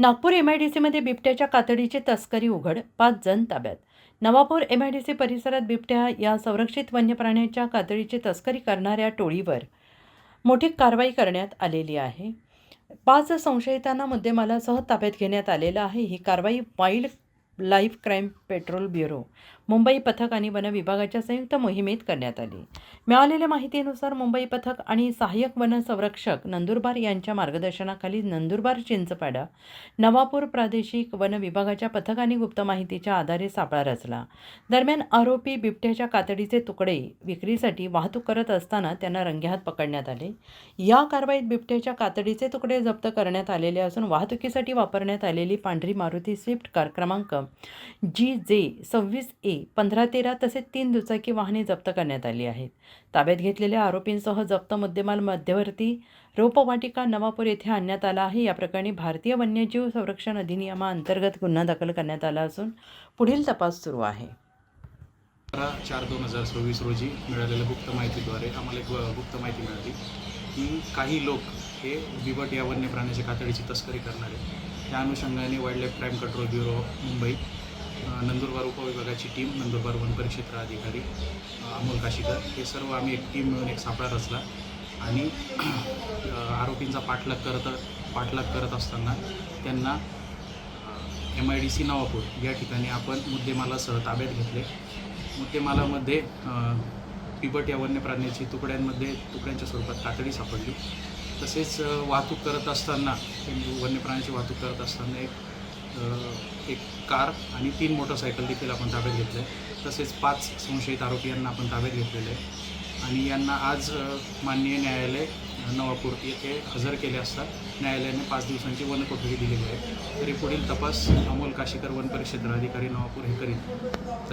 नागपूर एमआयडीसीमध्ये बिबट्याच्या कातडीची तस्करी उघड, 5 जण ताब्यात. नवापूर एमआयडीसी परिसरात बिबट्या या संरक्षित वन्य प्राण्याच्या कातडीची तस्करी करणाऱ्या टोळीवर मोठी कारवाई करण्यात आलेली आहे. 5 संशयितांना मुद्देमालासह ताब्यात घेण्यात आलेलं आहे. ही कारवाई wild life crime petrol bureau, Mumbai पथक आणि वन विभागाच्या संयुक्त मोहिमेत करण्यात आली. मिळालेल्या माहितीनुसार मुंबई पथक आणि सहाय्यक वन संरक्षक नंदुरबार यांच्या मार्गदर्शनाखाली नंदुरबार, चिंचपाडा, नवापूर प्रादेशिक वन विभागाच्या पथकाने गुप्त माहितीच्या आधारे सापळा रचला. दरम्यान आरोपी बिबट्याच्या कातडीचे तुकडे विक्रीसाठी वाहतूक करत असताना त्यांना रंगेहात पकडण्यात आले. या कारवाईत बिबट्याच्या कातडीचे तुकडे जप्त करण्यात आलेले असून वाहतुकीसाठी वापरण्यात आलेली पांढरी मारुती स्विफ्ट कार क्रमांक GJ26A1513 तसेच 3 दुचाकी वाहने जप्त करण्यात आली आहेत. ताब्यात घेतलेल्या आरोपींसह जप्त मुद्देमाल मध्यवर्ती रोपवाटिका नवापूर येथे आणण्यात आला आहे. या प्रकरणी भारतीय वन्यजीव संरक्षण अधिनियमाअंतर्गत गुन्हा दाखल करण्यात आला असून पुढील तपास सुरू आहे. 12/4/2026 रोजी मिळालेल्या गुप्त माहितीद्वारे आम्हाला एक गुप्त माहिती मिळाली की काही लोक हे बिबट या वन्य प्राण्याच्या कातडीची तस्करी करणारे. त्या अनुषंगाने wildlife crime control bureau Mumbai, Nandurbar उपविभागाची टीम, नंदुरबार वन परिक्षेत्र अधिकारी अमोल काशीकर हे सर्व आम्ही एक टीम मिळून एक सापळा रचला आणि आरोपींचा पाठलाग करत असताना त्यांना MIDC नवापूर या ठिकाणी आपण मुद्देमालासह ताब्यात घेतले. मुद्देमालामध्ये बिबट या वन्य प्राण्याची तुकड्यांच्या स्वरूपात कातडी सापडली. तसेच वाहतूक करत असताना वन्य प्राण्याची वाहतूक करत असताना एक कार आणि 3 मोटरसायकल देखील आपण ताब्यात घेतले. तसेच 5 संशयित आरोपी यांना आपण ताब्यात घेतलेले आहे आणि यांना आज माननीय न्यायालय नवापूर येथे हजर केले असता न्यायालयाने 5 दिवसांची वनकोठडी दिलेली आहे. तरी पुढील तपास अमोल काशीकर वन परिक्षेत्र अधिकारी नवापूर हे करीत. धन्यवाद.